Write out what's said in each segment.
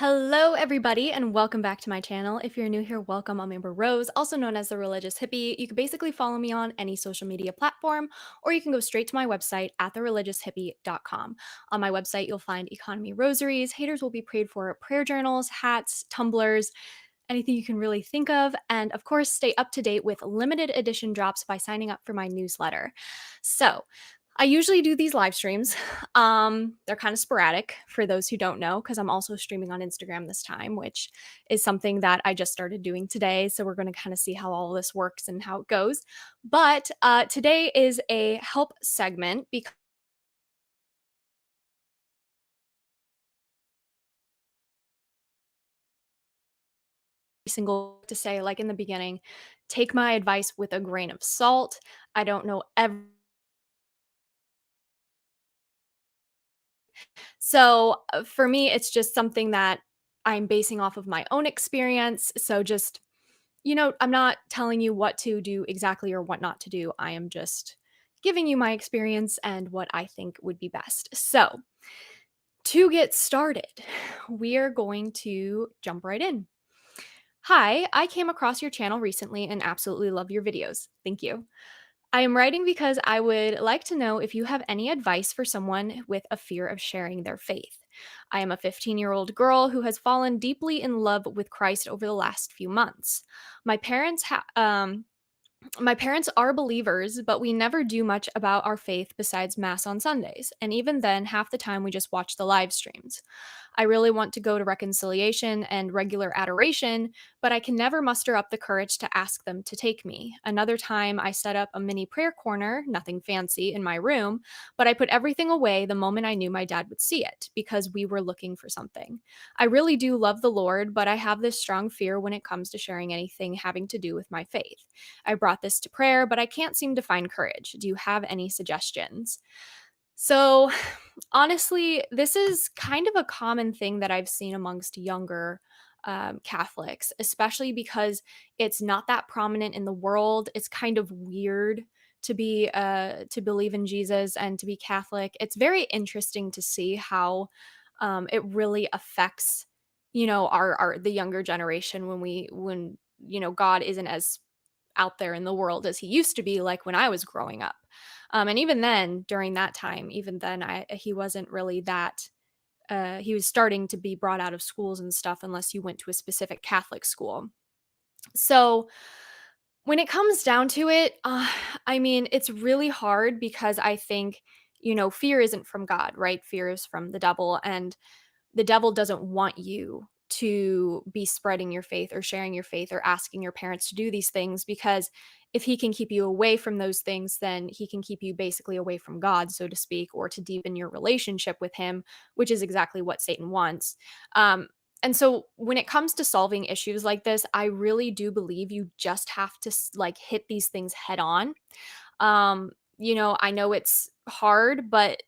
Hello, everybody, and welcome back to my channel. If you're new here, welcome. I'm Amber Rose, also known as the Religious Hippie. You can basically follow me on any social media platform, or you can go straight to my website at thereligioushippie.com. On my website, you'll find economy rosaries, haters will be prayed for, prayer journals, hats, tumblers, anything you can really think of, and of course, stay up to date with limited edition drops by signing up for my newsletter. So, I usually do these live streams. They're kind of sporadic for those who don't know, because I'm also streaming on Instagram this time, which is something that I just started doing today. So we're going to kind of see how all this works and how it goes. But today is a help segment because single to say, like in the beginning, take my advice with a grain of salt. I don't know every. So for me, it's just something that I'm basing off of my own experience. So just, I'm not telling you what to do exactly or what not to do. I am just giving you my experience and what I think would be best. So to get started, we are going to jump right in. Hi, I came across your channel recently and absolutely love your videos. Thank you. I am writing because I would like to know if you have any advice for someone with a fear of sharing their faith. I am a 15-year-old girl who has fallen deeply in love with Christ over the last few months. My parents my parents are believers, but we never do much about our faith besides Mass on Sundays. And even then, half the time we just watch the live streams. I really want to go to reconciliation and regular adoration, but I can never muster up the courage to ask them to take me. Another time, I set up a mini prayer corner, nothing fancy, in my room, but I put everything away the moment I knew my dad would see it because we were looking for something. I really do love the Lord, but I have this strong fear when it comes to sharing anything having to do with my faith. I brought this to prayer, but I can't seem to find courage. Do you have any suggestions? So, honestly, this is kind of a common thing that I've seen amongst younger Catholics, especially because it's not that prominent in the world. It's kind of weird to believe in Jesus and to be Catholic. It's very interesting to see how it really affects, our the younger generation when God isn't as out there in the world as he used to be, like when I was growing up. And even then, during that time, even then, he wasn't really that. He was starting to be brought out of schools and stuff, unless you went to a specific Catholic school. So when it comes down to it, I mean, it's really hard because I think fear isn't from God, right? Fear is from the devil, and the devil doesn't want you to be spreading your faith or sharing your faith or asking your parents to do these things, because if he can keep you away from those things, then he can keep you basically away from God, so to speak, or to deepen your relationship with him, which is exactly what Satan wants. And so when it comes to solving issues like this, I really do believe you just have to like hit these things head on. I know it's hard, but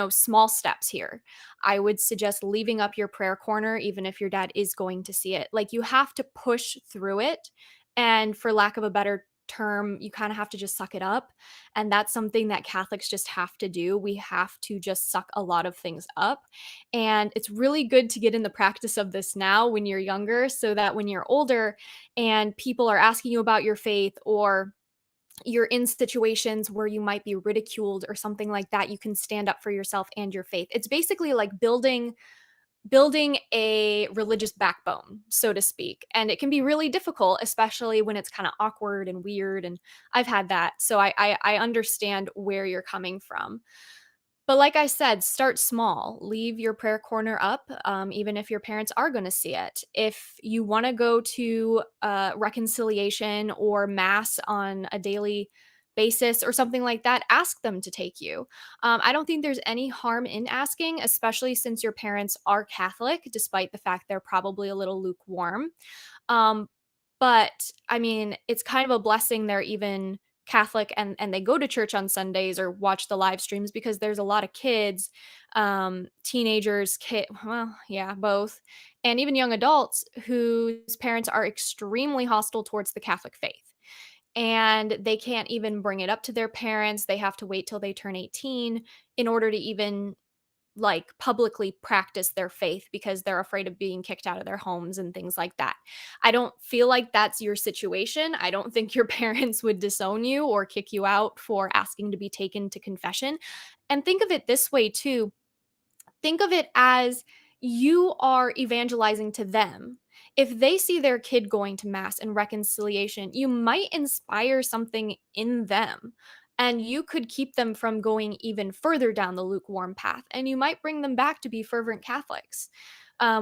small steps here. I would suggest leaving up your prayer corner, even if your dad is going to see it. Like, you have to push through it. And for lack of a better term, you kind of have to just suck it up. And that's something that Catholics just have to do. We have to just suck a lot of things up. And it's really good to get in the practice of this now when you're younger, so that when you're older and people are asking you about your faith, or you're in situations where you might be ridiculed or something like that, you can stand up for yourself and your faith. It's basically like building a religious backbone, so to speak. And it can be really difficult, especially when it's kind of awkward and weird. And I've had that. So I understand where you're coming from. But like I said, start small. Leave your prayer corner up, even if your parents are going to see it. If you want to go to reconciliation or mass on a daily basis or something like that, ask them to take you. I don't think there's any harm in asking, especially since your parents are Catholic, despite the fact they're probably a little lukewarm. Um, but I mean, it's kind of a blessing they're even Catholic and they go to church on Sundays or watch the live streams, because there's a lot of kids, teenagers, well, yeah, both, and even young adults whose parents are extremely hostile towards the Catholic faith. And they can't even bring it up to their parents. They have to wait till they turn 18 in order to even like publicly practice their faith because they're afraid of being kicked out of their homes and things like that. I don't feel like that's your situation. I don't think your parents would disown you or kick you out for asking to be taken to confession. And think of it this way too, think of it as you are evangelizing to them. If they see their kid going to mass and reconciliation, you might inspire something in them. And you could keep them from going even further down the lukewarm path. And you might bring them back to be fervent Catholics.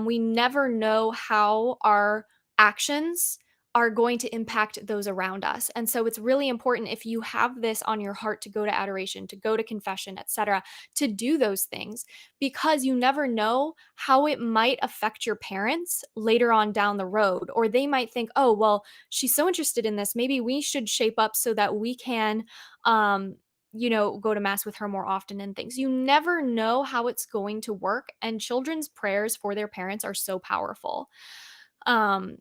We never know how our actions are going to impact those around us. And so it's really important, if you have this on your heart, to go to adoration, to go to confession, etc., to do those things, because you never know how it might affect your parents later on down the road. Or they might think, oh, well, she's so interested in this. Maybe we should shape up so that we can, um, go to mass with her more often and things. You never know how it's going to work. And children's prayers for their parents are so powerful.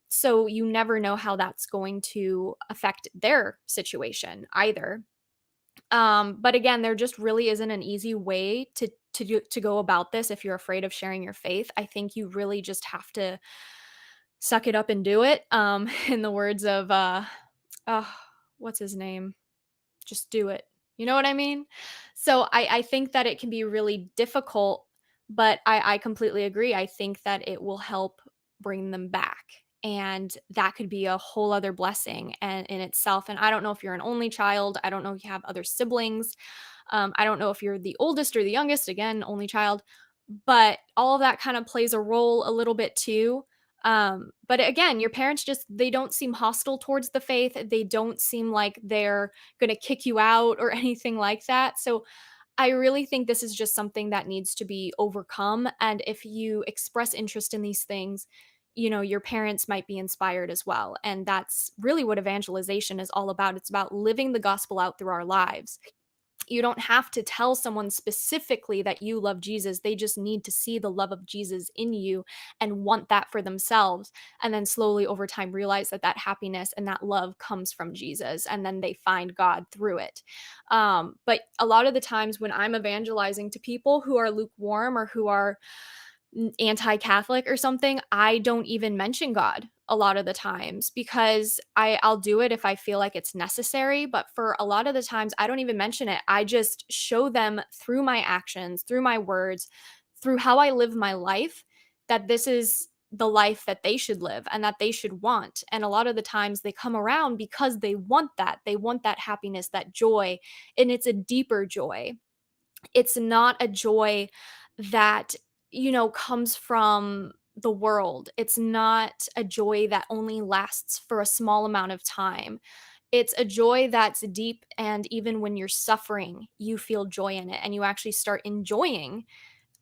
So you never know how that's going to affect their situation either. But again, there just really isn't an easy way to go about this if you're afraid of sharing your faith. I think you really just have to suck it up and do it. In the words of uh what's his name? Just do it. You know what I mean? So I think that it can be really difficult, but I completely agree. I think that it will help bring them back. And that could be a whole other blessing and in itself. And I don't know if you're an only child. I don't know if you have other siblings. I don't know if you're the oldest or the youngest, again, only child, but all of that kind of plays a role a little bit too. But again, your parents just, they don't seem hostile towards the faith. They don't seem like they're going to kick you out or anything like that. So I really think this is just something that needs to be overcome. And if you express interest in these things, your parents might be inspired as well. And that's really what evangelization is all about. It's about living the gospel out through our lives. You don't have to tell someone specifically that you love Jesus. They just need to see the love of Jesus in you and want that for themselves. And then slowly over time realize that that happiness and that love comes from Jesus. And then they find God through it. But a lot of the times when I'm evangelizing to people who are lukewarm or who are anti-Catholic or something, I don't even mention God a lot of the times, because I'll do it if I feel like it's necessary, but for a lot of the times I don't even mention it. I just show them through my actions, through my words, through how I live my life, that this is the life that they should live and that they should want. And a lot of the times they come around because they want that. They want that happiness, that joy, and it's a deeper joy. It's not a joy that, comes from the world. It's not a joy that only lasts for a small amount of time. It's a joy that's deep, and even when you're suffering, you feel joy in it and you actually start enjoying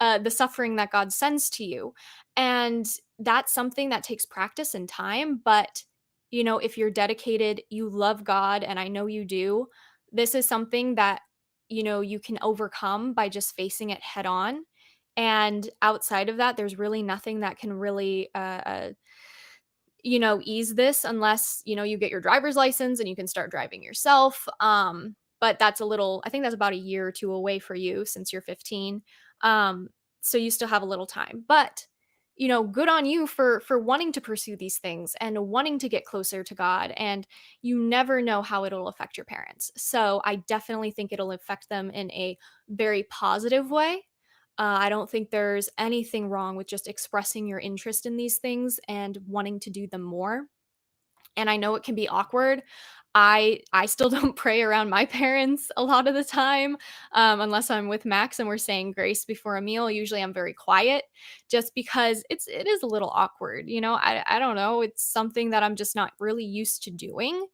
the suffering that God sends to you. And that's something that takes practice and time. But, if you're dedicated, you love God, and I know you do, this is something that, you can overcome by just facing it head on. And outside of that, there's really nothing that can really ease this unless, you get your driver's license and you can start driving yourself. But that's I think that's about a year or two away for you since you're 15. Um, so you still have a little time. But, good on you for wanting to pursue these things and wanting to get closer to God. And you never know how it'll affect your parents. So I definitely think it'll affect them in a very positive way. I don't think there's anything wrong with just expressing your interest in these things and wanting to do them more. And I know it can be awkward. I still don't pray around my parents a lot of the time, unless I'm with Max and we're saying grace before a meal. Usually I'm very quiet, just because it is a little awkward. I don't know. It's something that I'm just not really used to doing.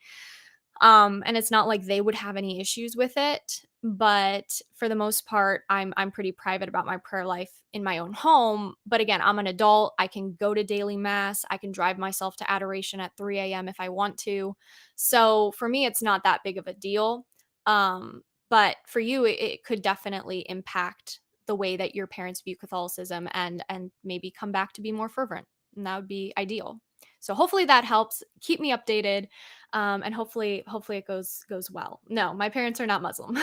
And it's not like they would have any issues with it, but for the most part, I'm pretty private about my prayer life in my own home. But again, I'm an adult. I can go to daily mass. I can drive myself to adoration at 3 a.m. if I want to. So for me, it's not that big of a deal. But for you, it could definitely impact the way that your parents view Catholicism, and maybe come back to be more fervent. And that would be ideal. So hopefully that helps. Keep me updated, and hopefully it goes well. No, my parents are not Muslim.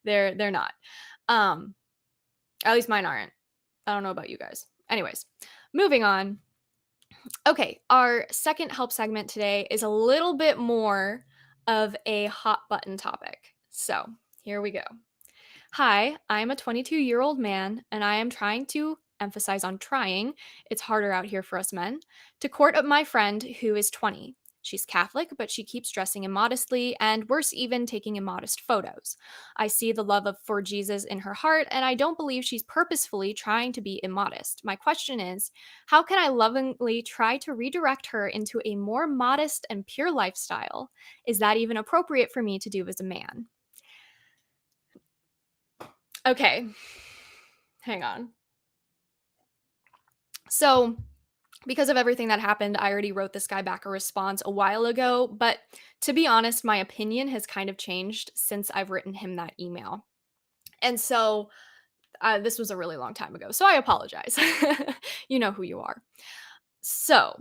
They're not. Um, At least mine aren't. I don't know about you guys. Anyways, moving on. Okay, our second help segment today is a little bit more of a hot button topic. So, here we go. Hi, I am a 22-year-old man, and I am trying to emphasize on trying, it's harder out here for us men, to court up my friend who is 20. She's Catholic, but she keeps dressing immodestly and, worse even, taking immodest photos. I see the love of for Jesus in her heart, and I don't believe she's purposefully trying to be immodest. My question is, how can I lovingly try to redirect her into a more modest and pure lifestyle? Is that even appropriate for me to do as a man? Okay, hang on. So, because of everything that happened, I already wrote this guy back a response a while ago, but to be honest, my opinion has kind of changed since I've written him that email. And so, this was a really long time ago, so I apologize. You know who you are. So,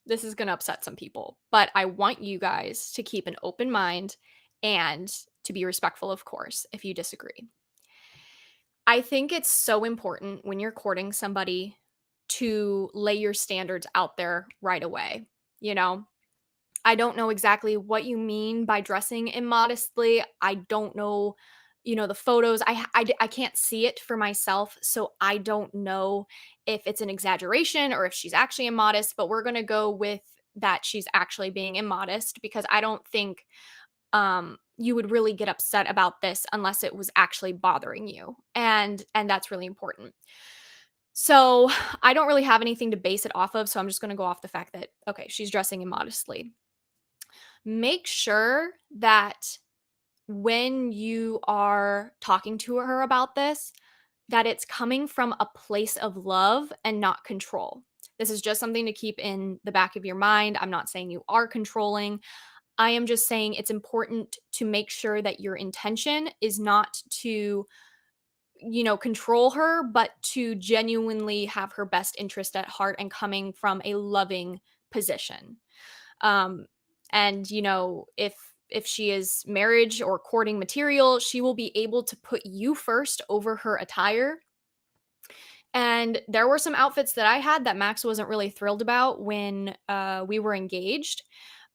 this is going to upset some people, but I want you guys to keep an open mind and to be respectful, of course, if you disagree. I think it's so important when you're courting somebody to lay your standards out there right away. You know, I don't know exactly what you mean by dressing immodestly. I don't know, the photos. I can't see it for myself. So I don't know if it's an exaggeration or if she's actually immodest, but we're going to go with that she's actually being immodest because I don't think you would really get upset about this unless it was actually bothering you. And that's really important. So, I don't really have anything to base it off of, so I'm just going to go off the fact that okay, she's dressing immodestly. Make sure that when you are talking to her about this, that it's coming from a place of love and not control. This is just something to keep in the back of your mind. I'm not saying you are controlling. I am just saying it's important to make sure that your intention is not to, control her, but to genuinely have her best interest at heart and coming from a loving position. Um, and if she is marriage or courting material, she will be able to put you first over her attire. And there were some outfits that I had that Max wasn't really thrilled about when we were engaged.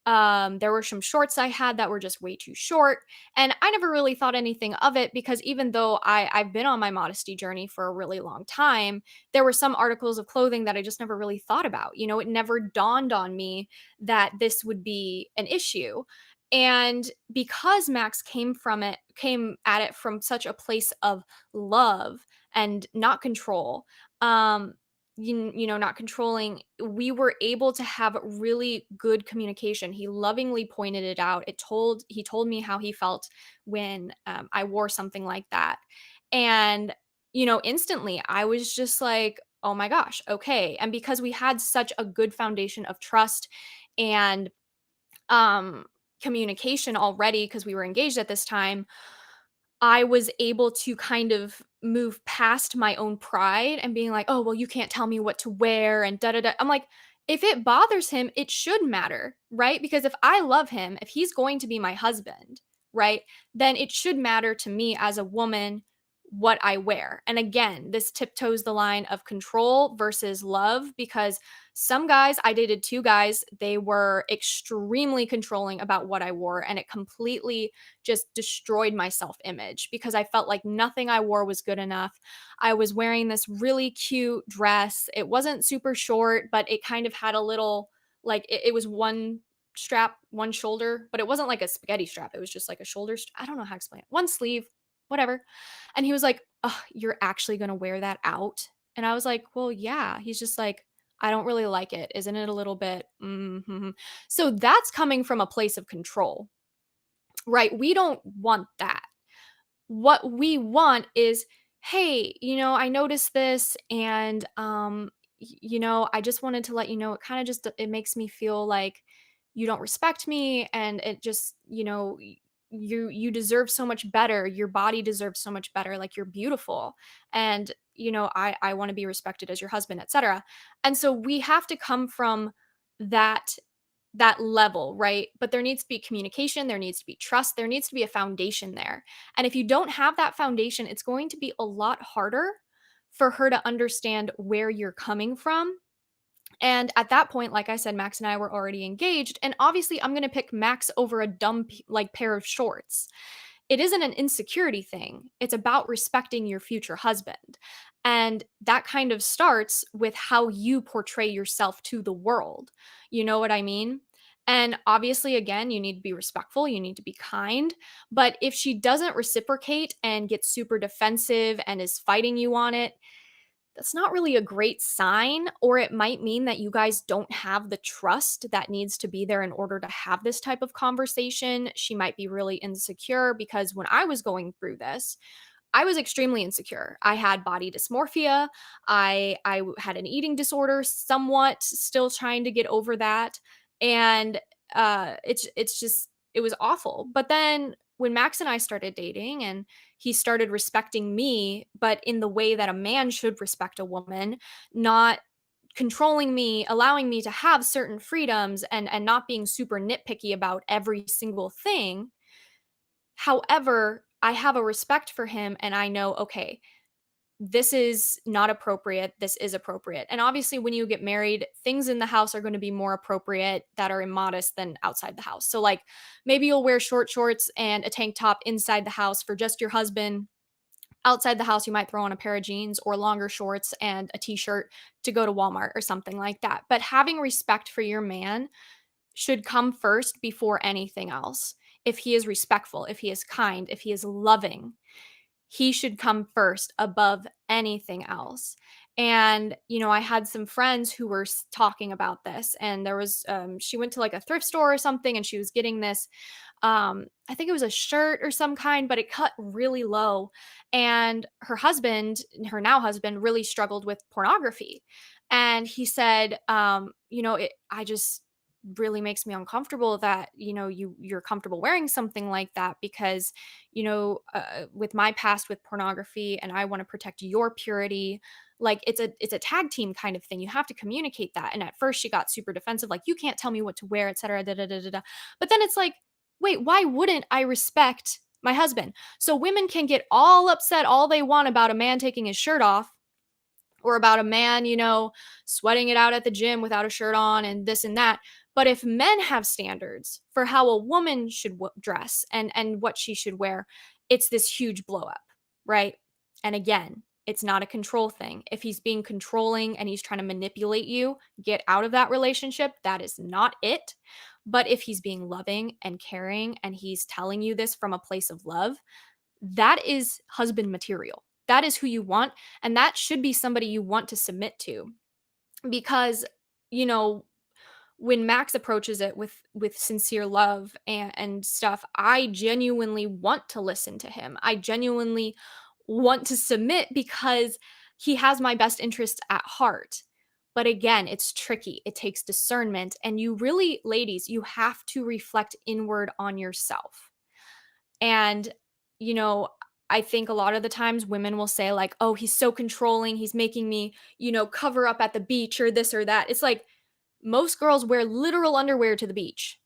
There were some shorts I had that were just way too short, and I never really thought anything of it because even though I've been on my modesty journey for a really long time, there were some articles of clothing that I just never really thought about. It never dawned on me that this would be an issue. And because Max came at it from such a place of love and not control, um, not controlling, we were able to have really good communication. He lovingly pointed it out. He told me how he felt when I wore something like that. And, instantly I was just like, oh my gosh, okay. And because we had such a good foundation of trust and um, communication already, because we were engaged at this time, I was able to kind of move past my own pride and being like, "Oh, well, you can't tell me what to wear and da da da." I'm like, if it bothers him, it should matter, right? Because if I love him, if he's going to be my husband, right, then it should matter to me as a woman what I wear. And again, this tiptoes the line of control versus love because some guys, I dated two guys, they were extremely controlling about what I wore, and it completely just destroyed my self image because I felt like nothing I wore was good enough. I was wearing this really cute dress. It wasn't super short, but it kind of had a little, like, it was one strap, one shoulder, but it wasn't like a spaghetti strap. It was just like a shoulder. I don't know how to explain it. One sleeve, whatever. And he was like, "Oh, you're actually going to wear that out?" And I was like, "Well, yeah." He's just like, "I don't really like it. Isn't it a little bit?" So that's coming from a place of control, right? We don't want that. What we want is, hey, I noticed this and I just wanted to let you know it kind of just it makes me feel like you don't respect me and it just, you deserve so much better. Your body deserves so much better. Like you're beautiful. And I want to be respected as your husband, etc. And so we have to come from that that level, right? But there needs to be communication, there needs to be trust, there needs to be a foundation there. And if you don't have that foundation, it's going to be a lot harder for her to understand where you're coming from. And at that point, like I said, Max and I were already engaged. And obviously, I'm going to pick Max over a dumb, like, pair of shorts. It isn't an insecurity thing. It's about respecting your future husband. And that kind of starts with how you portray yourself to the world. You know what I mean? And obviously, again, you need to be respectful, you need to be kind. But if she doesn't reciprocate and gets super defensive and is fighting you on it, that's not really a great sign, or it might mean that you guys don't have the trust that needs to be there in order to have this type of conversation. She might be really insecure because when I was going through this, I was extremely insecure. I had body dysmorphia. I had an eating disorder, somewhat still trying to get over that. And it's just it was awful. But then when Max and I started dating and he started respecting me, but in the way that a man should respect a woman, not controlling me, allowing me to have certain freedoms and not being super nitpicky about every single thing. However, I have a respect for him and I know, okay, this is not appropriate. This is appropriate. And obviously, when you get married, things in the house are going to be more appropriate that are immodest than outside the house. So, like, maybe you'll wear short shorts and a tank top inside the house for just your husband. Outside the house, you might throw on a pair of jeans or longer shorts and a t shirt to go to Walmart or something like that. But having respect for your man should come first before anything else. If he is respectful, if he is kind, if he is loving, he should come first above anything else. And, I had some friends who were talking about this, and there was, she went to like a thrift store or something, and she was getting this, I think it was a shirt or some kind, but it cut really low. And her husband, her now husband, really struggled with pornography. And he said, I just really makes me uncomfortable that you're comfortable wearing something like that because with my past with pornography and I want to protect your purity. Like, it's a tag team kind of thing. You have to communicate that. And at first she got super defensive, like, you can't tell me what to wear, etc. Da, da, da, da, da. But then it's like, wait, why wouldn't I respect my husband? So women can get all upset all they want about a man taking his shirt off, or about a man, sweating it out at the gym without a shirt on and this and that. But if men have standards for how a woman should dress and what she should wear, it's this huge blow up, right? And again, it's not a control thing. If he's being controlling and he's trying to manipulate you, get out of that relationship. That is not it. But if he's being loving and caring and he's telling you this from a place of love, that is husband material. That is who you want. And that should be somebody you want to submit to. Because, you know, when Max approaches it with sincere love and stuff, I genuinely want to listen to him. I genuinely want to submit because he has my best interests at heart. But again, it's tricky. It takes discernment. And you really, ladies, you have to reflect inward on yourself. And, you know, I think a lot of the times women will say, like, oh, he's so controlling. He's making me, cover up at the beach or this or that. It's like most girls wear literal underwear to the beach.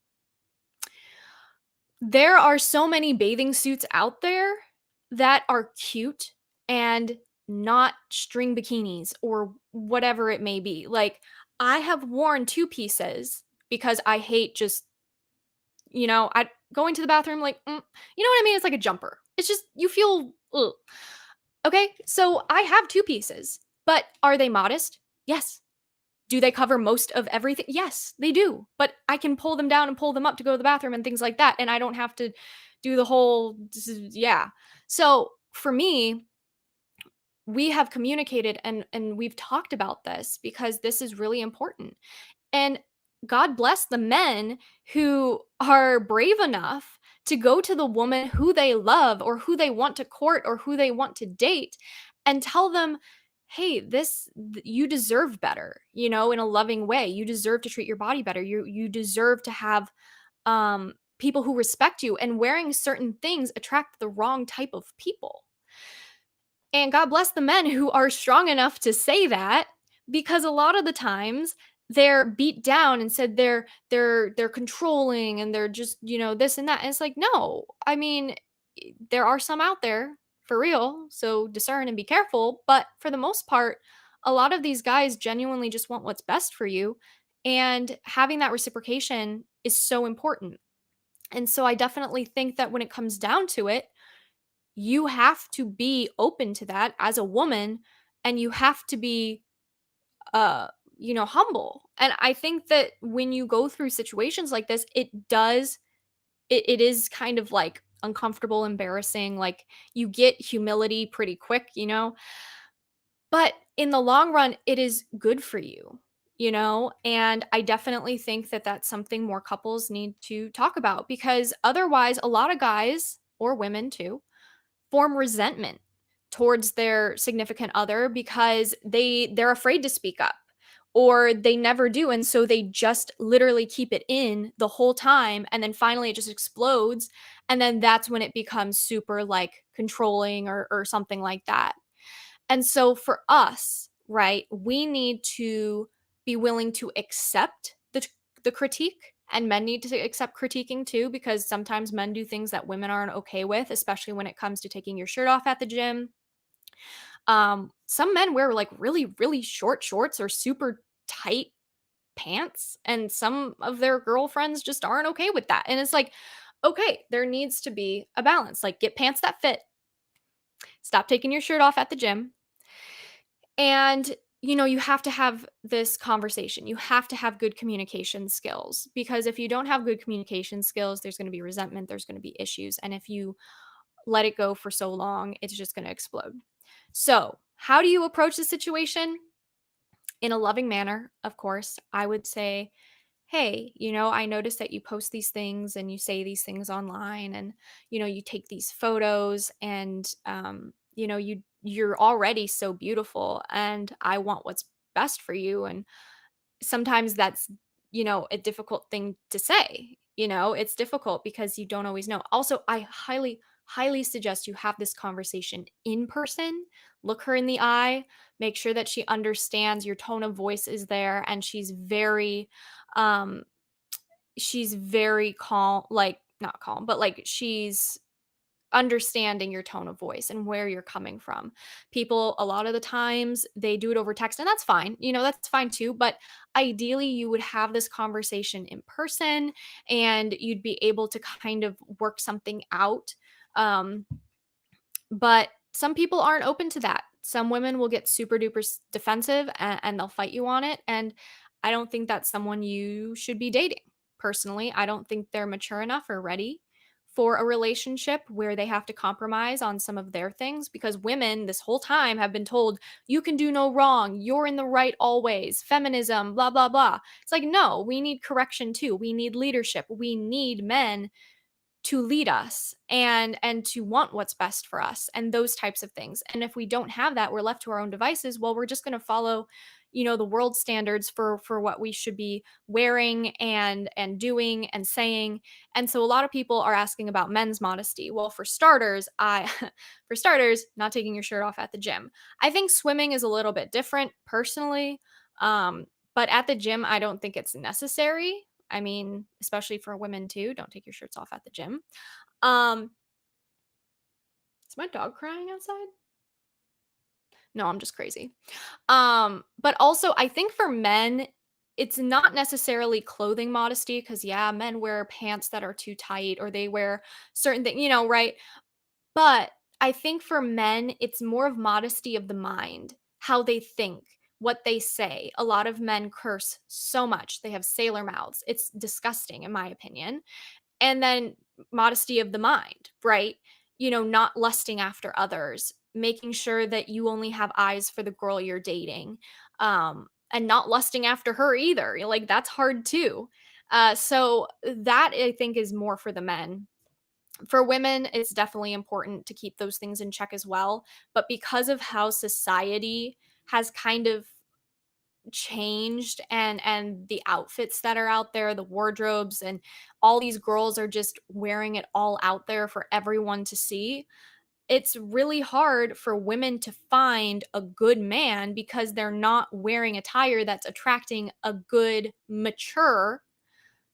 There are so many bathing suits out there that are cute and not string bikinis or whatever it may be. Like, I have worn two pieces because I hate just, I going to the bathroom like, you know what I mean? It's like a jumper. It's just you feel ugh. Okay? So I have two pieces. But are they modest? Yes. Do they cover most of everything? Yes, they do. But I can pull them down and pull them up to go to the bathroom and things like that, and I don't have to do the whole yeah. So, for me, we have communicated and we've talked about this because this is really important. And God bless the men who are brave enough to go to the woman who they love or who they want to court or who they want to date and tell them, hey, you deserve better, in a loving way. You deserve to treat your body better. You deserve to have people who respect you, and wearing certain things attract the wrong type of people. And God bless the men who are strong enough to say that, because a lot of the times they're beat down and said they're controlling and they're just, this and that. And it's like, no. I mean, there are some out there for real, so discern and be careful, but for the most part, a lot of these guys genuinely just want what's best for you, and having that reciprocation is so important. And so I definitely think that when it comes down to it, you have to be open to that as a woman, and you have to be uh humble. And I think that when you go through situations like this, it is kind of like uncomfortable, embarrassing, like you get humility pretty quick, but in the long run it is good for you, and I definitely think that that's something more couples need to talk about, because otherwise a lot of guys, or women too, form resentment towards their significant other because they're afraid to speak up, or they never do, and so they just literally keep it in the whole time, and then finally it just explodes, and then that's when it becomes super like controlling, or something like that. And so for us, right, we need to be willing to accept the critique, and men need to accept critiquing too, because sometimes men do things that women aren't okay with, especially when it comes to taking your shirt off at the gym. Some men wear like really, really short shorts or super tight pants, and some of their girlfriends just aren't okay with that. And it's like, okay, there needs to be a balance. Like, get pants that fit, stop taking your shirt off at the gym. And, you have to have this conversation. You have to have good communication skills, because if you don't have good communication skills, there's going to be resentment, there's going to be issues. And if you let it go for so long, it's just going to explode. So, how do you approach the situation? In a loving manner, of course. I would say, hey, I noticed that you post these things and you say these things online, and, you take these photos, and, you're already so beautiful, and I want what's best for you. And sometimes that's, a difficult thing to say. It's difficult because you don't always know. Also, I highly, highly suggest you have this conversation in person. Look her in the eye, make sure that she understands your tone of voice is there, and um, she's very calm, like not calm, but like she's understanding your tone of voice and where you're coming from. People, a lot of the times, they do it over text, and that's fine. That's fine too. But ideally, you would have this conversation in person, and you'd be able to kind of work something out. Um, but some people aren't open to that. Some women will get super duper defensive, and they'll fight you on it. And I don't think that's someone you should be dating. Personally, I don't think they're mature enough or ready for a relationship where they have to compromise on some of their things, because women this whole time have been told you can do no wrong, you're in the right always, feminism, blah blah blah. It's like, no, we need correction too. We need leadership. We need men to lead us, and to want what's best for us, and those types of things. And if we don't have that, we're left to our own devices. Well, we're just going to follow, the world standards for what we should be wearing, and doing and saying. And so a lot of people are asking about men's modesty. Well, for starters, I for starters, not taking your shirt off at the gym. I think swimming is a little bit different personally. um but at the gym, I don't think it's necessary. I mean, especially for women too, don't take your shirts off at the gym. Um, is my dog crying outside? No, I'm just crazy. But also I think for men, it's not necessarily clothing modesty, because yeah, men wear pants that are too tight, or they wear certain things, right? But I think for men, it's more of modesty of the mind, how they think, what they say. A lot of men curse so much. They have sailor mouths. It's disgusting, in my opinion. And then modesty of the mind, right? Not lusting after others, making sure that you only have eyes for the girl you're dating, and not lusting after her either. Like, that's hard too. So that I think is more for the men. For women, it's definitely important to keep those things in check as well. But because of how society has kind of changed, and the outfits that are out there, the wardrobes, and all these girls are just wearing it all out there for everyone to see. it's really hard for women to find a good man because they're not wearing attire that's attracting a good, mature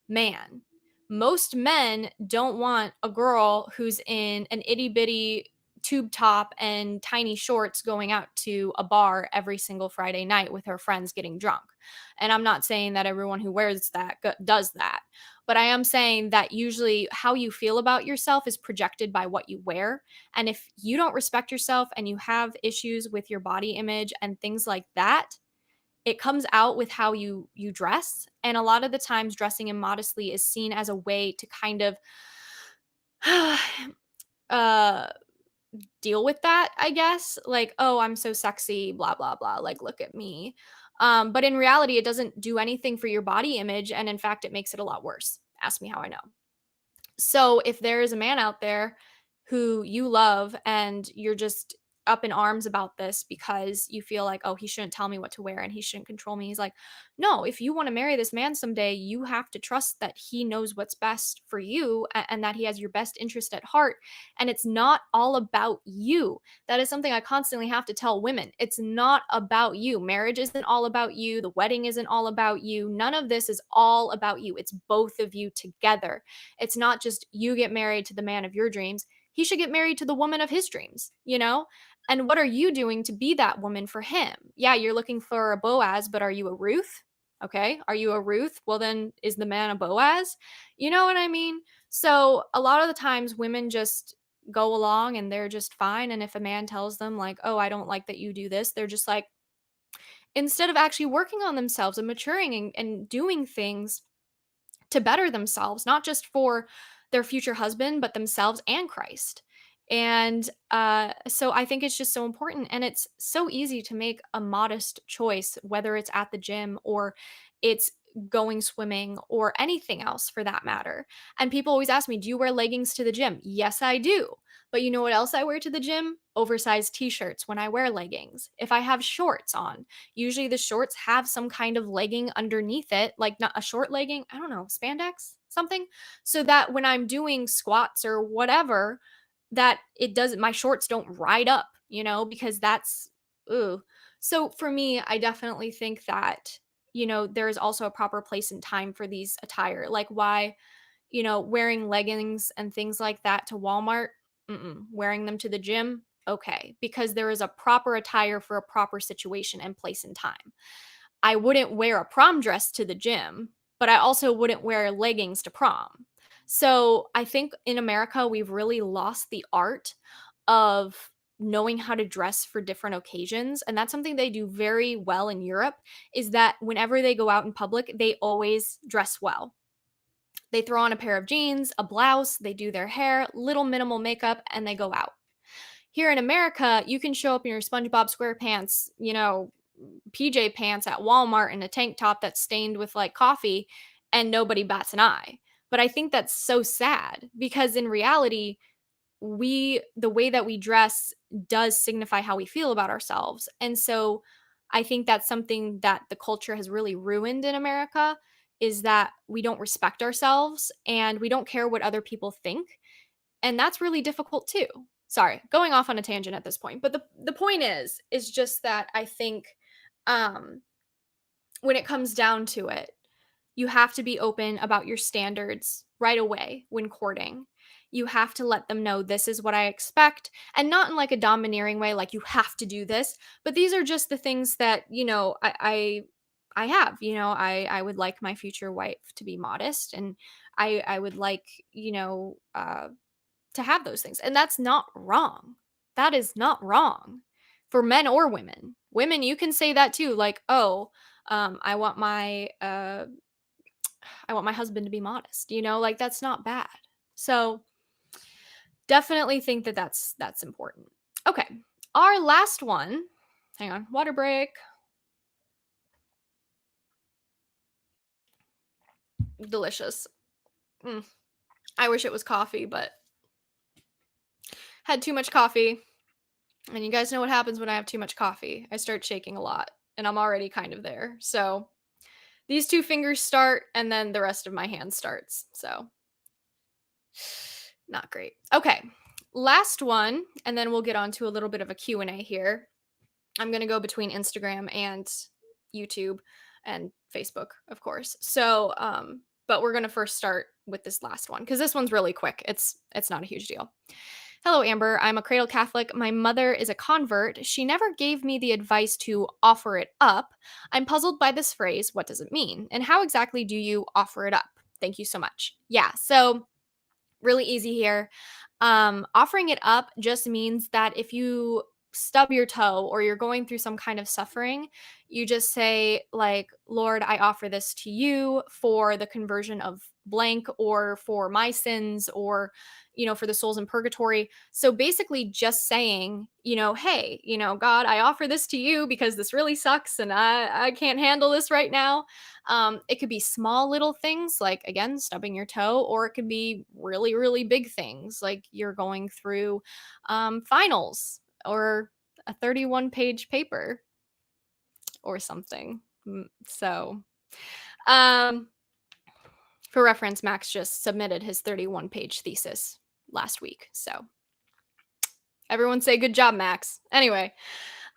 man. Most men don't want a girl who's in an itty bitty tube top and tiny shorts going out to a bar every single Friday night with her friends getting drunk. And I'm not saying that everyone who wears that does that, but I am saying that usually how you feel about yourself is projected by what you wear. And if you don't respect yourself and you have issues with your body image and things like that, it comes out with how you dress, and a lot of the times dressing immodestly is seen as a way to kind of uh deal with that, I guess. Like, oh, I'm so sexy, blah blah blah, like look at me. But in reality it doesn't do anything for your body image, and in fact it makes it a lot worse. Ask me how I know. So if there is a man out there who you love and you're just up in arms about this because you feel like, oh, he shouldn't tell me what to wear and he shouldn't control me. He's like, no, if you want to marry this man someday, you have to trust that he knows what's best for you and that he has your best interest at heart. And it's not all about you. That is something I constantly have to tell women. It's not about you. Marriage isn't all about you. The wedding isn't all about you. None of this is all about you. It's both of you together. It's not just you get married to the man of your dreams. He should get married to the woman of his dreams, you know? And what are you doing to be that woman for him? Yeah, you're looking for a Boaz, but are you a Ruth? Okay. Are you a Ruth? Well, then is the man a Boaz? You know what I mean? So a lot of the times women just go along and they're just fine. And if a man tells them, like, oh, I don't like that you do this, they're just like, instead of actually working on themselves and maturing and doing things to better themselves, not just for their future husband, but themselves and Christ. And so I think it's just so important. And it's so easy to make a modest choice, whether it's at the gym or it's going swimming or anything else for that matter. And people always ask me, do you wear leggings to the gym? Yes, I do. But you know what else I wear to the gym? Oversized t shirts when I wear leggings. If I have shorts on, usually the shorts have some kind of legging underneath it, like not a short legging, I don't know, spandex, something, so that when I'm doing squats or whatever, that it doesn't, my shorts don't ride up, because that's, ooh. So for me, I definitely think that, there is also a proper place and time for these attire. Like why, wearing leggings and things like that to Walmart, wearing them to the gym, okay, because there is a proper attire for a proper situation and place and time. I wouldn't wear a prom dress to the gym, but I also wouldn't wear leggings to prom. So I think in America, we've really lost the art of knowing how to dress for different occasions. And that's something they do very well in Europe, is that whenever they go out in public, they always dress well. They throw on a pair of jeans, a blouse, they do their hair, little minimal makeup, and they go out. Here in America, you can show up in your SpongeBob SquarePants, PJ pants at Walmart in a tank top that's stained with like coffee and nobody bats an eye. But I think that's so sad because in reality, the way that we dress does signify how we feel about ourselves. And so I think that's something that the culture has really ruined in America, is that we don't respect ourselves and we don't care what other people think, and that's really difficult too. Sorry, going off on a tangent at this point, but the point is just that I think um when it comes down to it, you have to be open about your standards right away when courting. You have to let them know this is what I expect, and not in like a domineering way, like you have to do this, but these are just the things that, I have, I would like my future wife to be modest, and I would like, to have those things. And that's not wrong. That is not wrong for men or women. Women, you can say that too. Like, oh, I want my husband to be modest. Like that's not bad. So definitely think that that's important. Okay, our last one. Hang on, water break. Delicious. Mm. I wish it was coffee, but had too much coffee. And you guys know what happens when I have too much coffee. I start shaking a lot, and I'm already kind of there. So these two fingers start, and then the rest of my hand starts. So not great. Okay. last one, and then we'll get on to a little bit of a Q&A here. I'm going to go between Instagram and YouTube and Facebook, of course. So, but we're going to first start with this last one because this one's really quick. It's not a huge deal. Hello, Amber. I'm a cradle Catholic. My mother is a convert. She never gave me the advice to offer it up. I'm puzzled by this phrase. What does it mean? And how exactly do you offer it up? Thank you so much. Yeah. So really easy here. Offering it up just means that if you stub your toe or you're going through some kind of suffering, you just say, like, Lord, I offer this to you for the conversion of blank or for my sins or, for the souls in purgatory. So basically, just saying, hey, God, I offer this to you because this really sucks and I can't handle this right now. It could be small little things like, again, stubbing your toe, or it could be really, really big things like you're going through finals or a 31-page paper or something. So, um, for reference, Max just submitted his 31-page thesis last week. So, everyone say good job, Max. Anyway,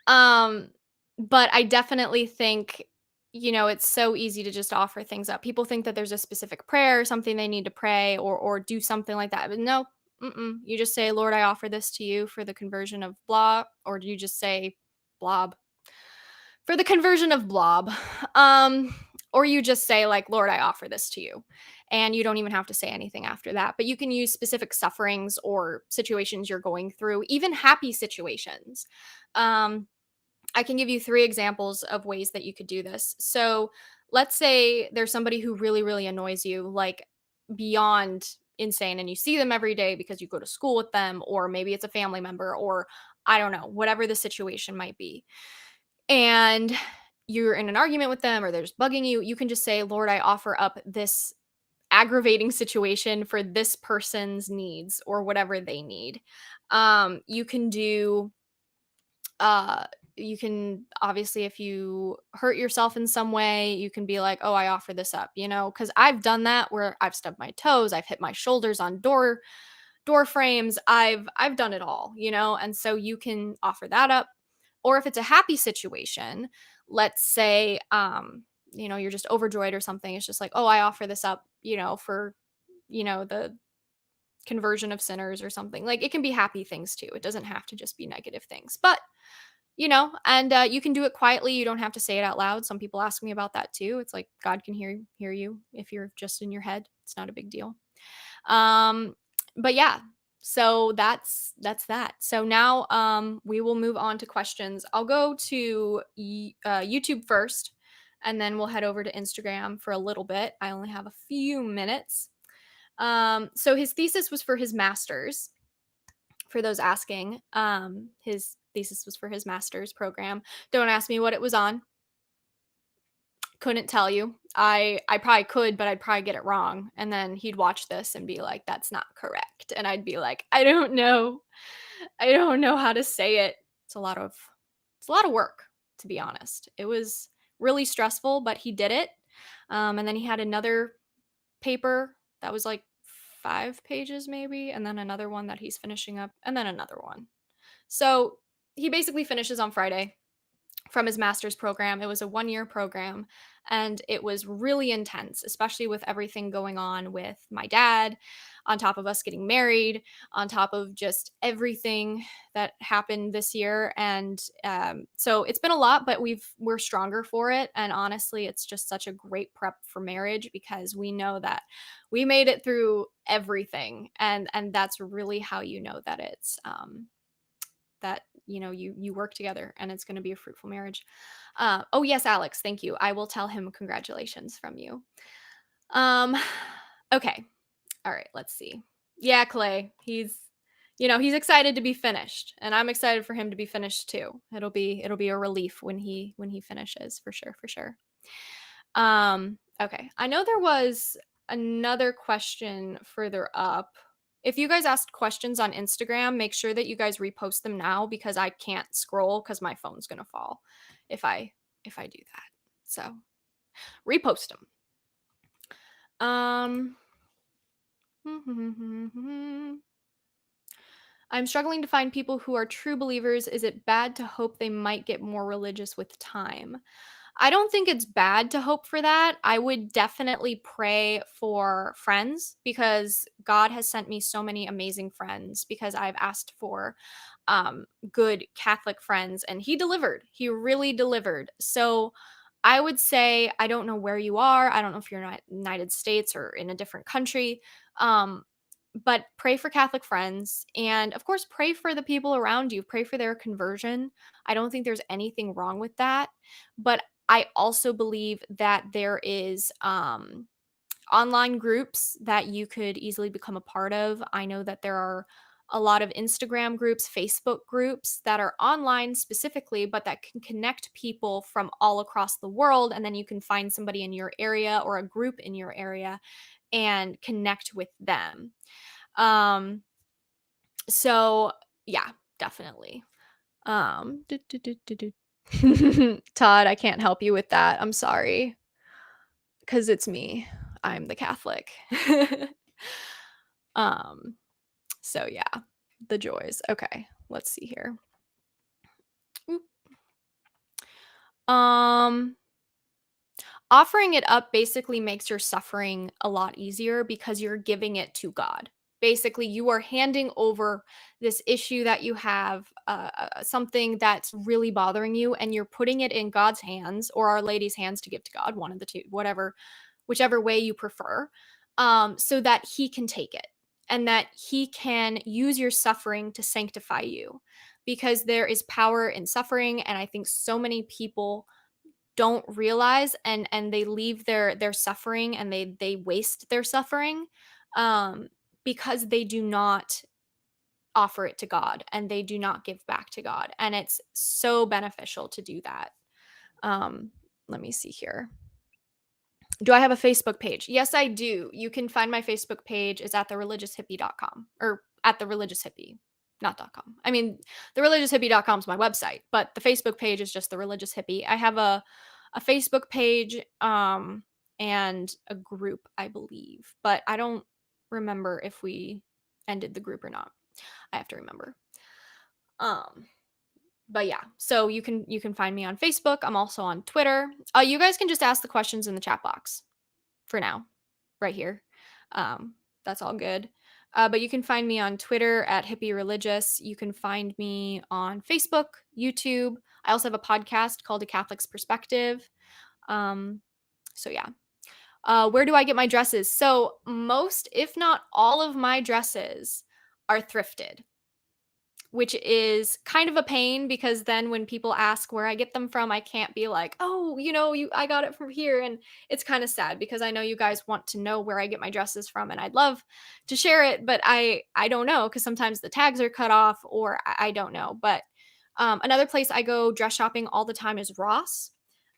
Um, but I definitely think, it's so easy to just offer things up. People think that there's a specific prayer or something they need to pray or do something like that. But no, you just say, Lord, I offer this to you for the conversion of blah, or do you just say blob for the conversion of blob? Um, or you just say, like, Lord, I offer this to you. And you don't even have to say anything after that. But you can use specific sufferings or situations you're going through, even happy situations. Um, I can give you 3 examples of ways that you could do this. So, let's say there's somebody who really, really annoys you, like beyond insane, and you see them every day because you go to school with them, or maybe it's a family member, or I don't know, whatever the situation might be. And you're in an argument with them or they're just bugging you. You can just say, Lord, I offer up this aggravating situation for this person's needs or whatever they need. You can do uh you can obviously, if you hurt yourself in some way, you can be like, oh, I offer this up, because I've done that where I've stubbed my toes, I've hit my shoulders on door frames, I've done it all, and so you can offer that up. Or if it's a happy situation, let's say you're just overjoyed or something, it's just like, oh, I offer this up, for the conversion of sinners or something. Like, it can be happy things too, it doesn't have to just be negative things. But and you can do it quietly. You don't have to say it out loud. Some people ask me about that too. It's like, God can hear you if you're just in your head. It's not a big deal. Um, but yeah, so that's that. So now we will move on to questions. I'll go to YouTube first, and then we'll head over to Instagram for a little bit. I only have a few minutes. So his thesis was for his master's. For those asking, his thesis was for his master's program. Don't ask me what it was on. Couldn't tell you. I probably could, but I'd probably get it wrong. And then he'd watch this and be like, "That's not correct." And I'd be like, "I don't know. I don't know how to say it." It's a lot of work, to be honest. It was really stressful, but he did it. And then he had another paper that was like 5 pages maybe, and then another one that he's finishing up, and then another one. So he basically finishes on Friday from his master's program. It was a 1-year program, and it was really intense, especially with everything going on with my dad, on top of us getting married, on top of just everything that happened this year. And so it's been a lot, but we're stronger for it. And honestly, it's just such a great prep for marriage because we know that we made it through everything, and that's really how you know that it's that you work together and it's going to be a fruitful marriage. Oh yes, Alex, thank you. I will tell him congratulations from you. Okay, all right, let's see. Yeah, Clay, he's excited to be finished, and I'm excited for him to be finished too. It'll be a relief when he finishes, for sure, for sure. Okay, I know there was another question further up. If you guys asked questions on Instagram, make sure that you guys repost them now because I can't scroll because my phone's gonna fall if I do that. So repost them. I'm struggling to find people who are true believers. Is it bad to hope they might get more religious with time? I don't think it's bad to hope for that. I would definitely pray for friends because God has sent me so many amazing friends because I've asked for good Catholic friends and he delivered. He really delivered. So I would say, I don't know where you are. I don't know if you're in the United States or in a different country. Um, but pray for Catholic friends and of course pray for the people around you. Pray for their conversion. I don't think there's anything wrong with that. But I also believe that there is online groups that you could easily become a part of. I know that there are a lot of Instagram groups, Facebook groups that are online specifically, but that can connect people from all across the world. And then you can find somebody in your area or a group in your area and connect with them. Um, so yeah, definitely. Do, do, do, do, do. Todd, I can't help you with that. I'm sorry. Because it's me. I'm the Catholic. um, so yeah, the joys. Okay, let's see here. Oop. Um, Offering it up basically makes your suffering a lot easier because you're giving it to God. Basically, you are handing over this issue that you have, something that's really bothering you, and you're putting it in God's hands or Our Lady's hands to give to God, one of the two, whatever, whichever way you prefer, so that He can take it and that He can use your suffering to sanctify you because there is power in suffering. And I think so many people don't realize and they leave their suffering and they waste their suffering um because they do not offer it to God and they do not give back to God, and it's so beneficial to do that. um Let me see here. Do I have a Facebook page? Yes, I do. You can find my Facebook page is at thereligioushippie.com or at thereligioushippie, not .com. I mean, thereligioushippie.com is my website, but the Facebook page is just The Religious Hippie. I have a Facebook page and a group, I believe, but I don't remember if we ended the group or not. I have to remember. Um but yeah, so you can find me on Facebook. I'm also on Twitter. You guys can just ask the questions in the chat box for now, right here. Um, that's all good. But you can find me on Twitter at Hippie Religious. You can find me on Facebook, YouTube. I also have a podcast called A Catholic's Perspective. Um, so yeah. Where do I get my dresses? So most, if not all of my dresses are thrifted, which is kind of a pain because then when people ask where I get them from, I can't be like, "Oh, I got it from here." And it's kind of sad because I know you guys want to know where I get my dresses from and I'd love to share it, but I don't know because sometimes the tags are cut off or I don't know. But another place I go dress shopping all the time is Ross.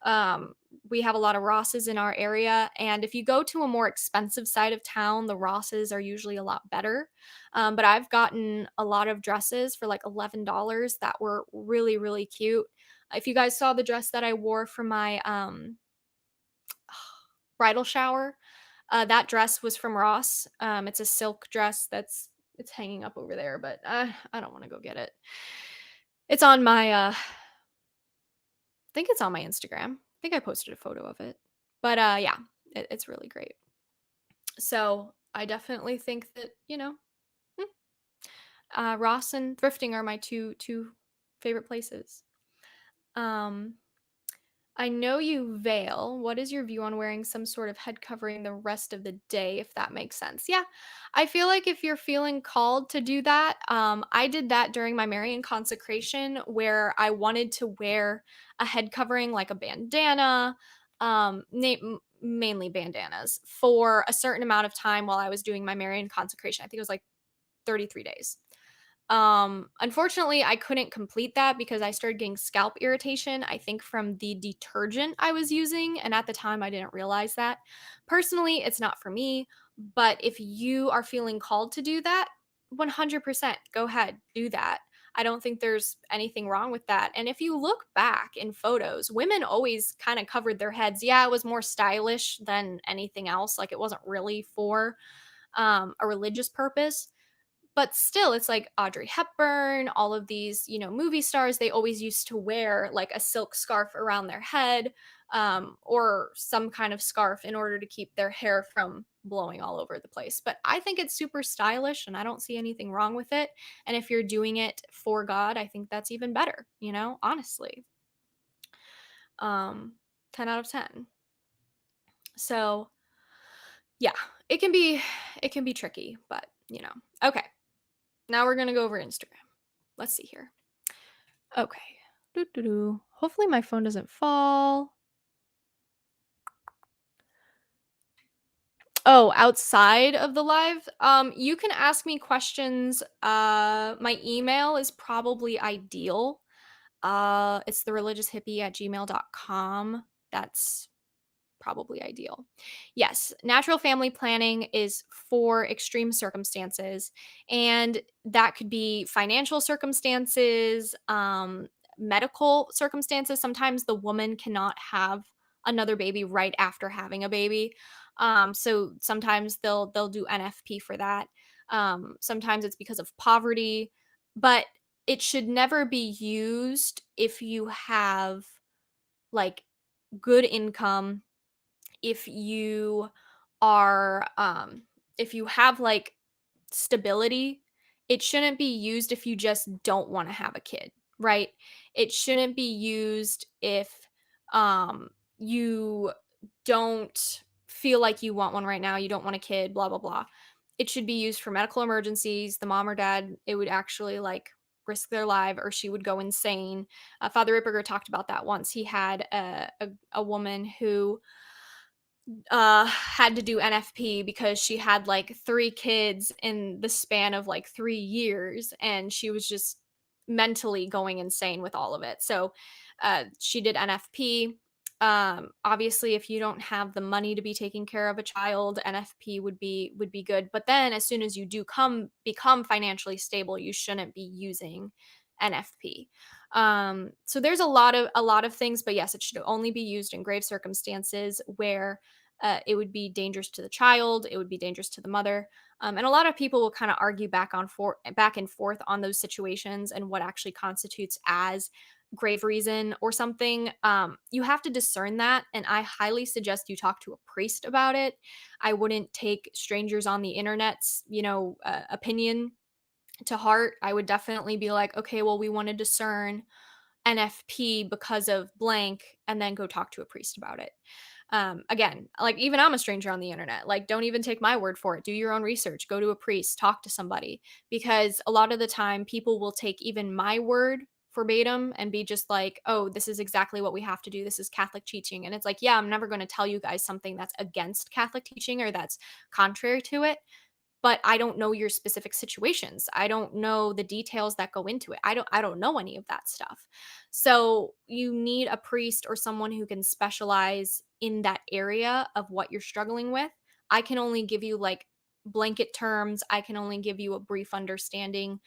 Um, we have a lot of Rosses in our area, and if you go to a more expensive side of town, the Rosses are usually a lot better. But I've gotten a lot of dresses for like $11 that were really, really cute. If you guys saw the dress that I wore for my bridal shower, that dress was from Ross. It's a silk dress it's hanging up over there, but I don't want to go get it. It's on my I think it's on my Instagram. I think I posted a photo of it. But yeah, it's really great. So I definitely think that, Ross and thrifting are my two favorite places. Um, I know you veil. What is your view on wearing some sort of head covering the rest of the day, if that makes sense? Yeah, I feel like if you're feeling called to do that, I did that during my Marian consecration where I wanted to wear a head covering like a bandana, mainly bandanas, for a certain amount of time while I was doing my Marian consecration. I think it was like 33 days. Unfortunately, I couldn't complete that because I started getting scalp irritation, I think from the detergent I was using, and at the time I didn't realize that. Personally, it's not for me, but if you are feeling called to do that, 100% go ahead, do that. I don't think there's anything wrong with that. And if you look back in photos, women always kind of covered their heads. Yeah, it was more stylish than anything else. Like it wasn't really for a religious purpose, But still, it's like Audrey Hepburn, all of these, movie stars, they always used to wear like a silk scarf around their head, or some kind of scarf in order to keep their hair from blowing all over the place. But I think it's super stylish and I don't see anything wrong with it. And if you're doing it for God, I think that's even better, honestly. Um, 10 out of 10. So, yeah, it can be tricky, but, Okay. Now we're going to go over Instagram. Let's see here. Okay. Doo-doo-doo. Hopefully my phone doesn't fall. Oh, outside of the live, you can ask me questions. My email is probably ideal. It's thereligioushippie@gmail.com. That's probably ideal. Yes, natural family planning is for extreme circumstances, and that could be financial circumstances, medical circumstances. Sometimes the woman cannot have another baby right after having a baby. So sometimes they'll do NFP for that. Sometimes it's because of poverty, but it should never be used if you have like good income, if you are if you have like stability. It shouldn't be used if you just don't want to have a kid, right? It shouldn't be used if um you don't feel like you want one right now, you don't want a kid, blah blah blah. It should be used for medical emergencies. The mom or dad, it would actually like risk their life or she would go insane. Father Ripperger talked about that once. He had a woman who had to do NFP because she had like 3 kids in the span of like 3 years and she was just mentally going insane with all of it. So she did NFP. Obviously if you don't have the money to be taking care of a child, NFP would be good. But then as soon as you do become financially stable, you shouldn't be using NFP. So there's a lot of things, but yes, it should only be used in grave circumstances where it would be dangerous to the child, it would be dangerous to the mother. And a lot of people will kind of argue back and forth on those situations and what actually constitutes as grave reason or something. You have to discern that, and I highly suggest you talk to a priest about it. I wouldn't take strangers on the internet's, opinion to heart. I would definitely be like, okay, well, we want to discern NFP because of blank, and then go talk to a priest about it. Again, like even I'm a stranger on the internet. Like, don't even take my word for it. Do your own research. Go to a priest. Talk to somebody, because a lot of the time people will take even my word verbatim and be just like, "Oh, this is exactly what we have to do. This is Catholic teaching." And it's like, yeah, I'm never going to tell you guys something that's against Catholic teaching or that's contrary to it, but I don't know your specific situations. I don't know the details that go into it. I don't know any of that stuff. So, you need a priest or someone who can specialize in that area of what you're struggling with. I can only give you like blanket terms. I can only give you a brief understanding.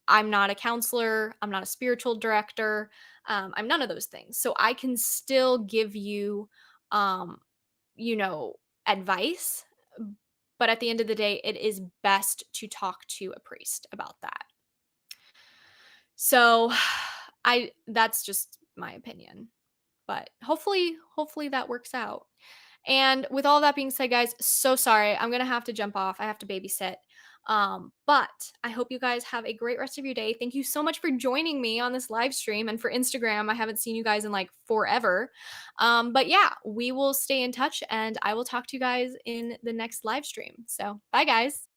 I'm not a counselor, I'm not a spiritual director. I'm none of those things. So I can still give you um you know, advice, but at the end of the day, it is best to talk to a priest about that. So, I that's just my opinion, but hopefully that works out. And with all that being said, guys, so sorry. I'm gonna have to jump off. I have to babysit. But I hope you guys have a great rest of your day. Thank you so much for joining me on this live stream and for Instagram. I haven't seen you guys in like forever. But yeah, we will stay in touch and I will talk to you guys in the next live stream. So bye guys.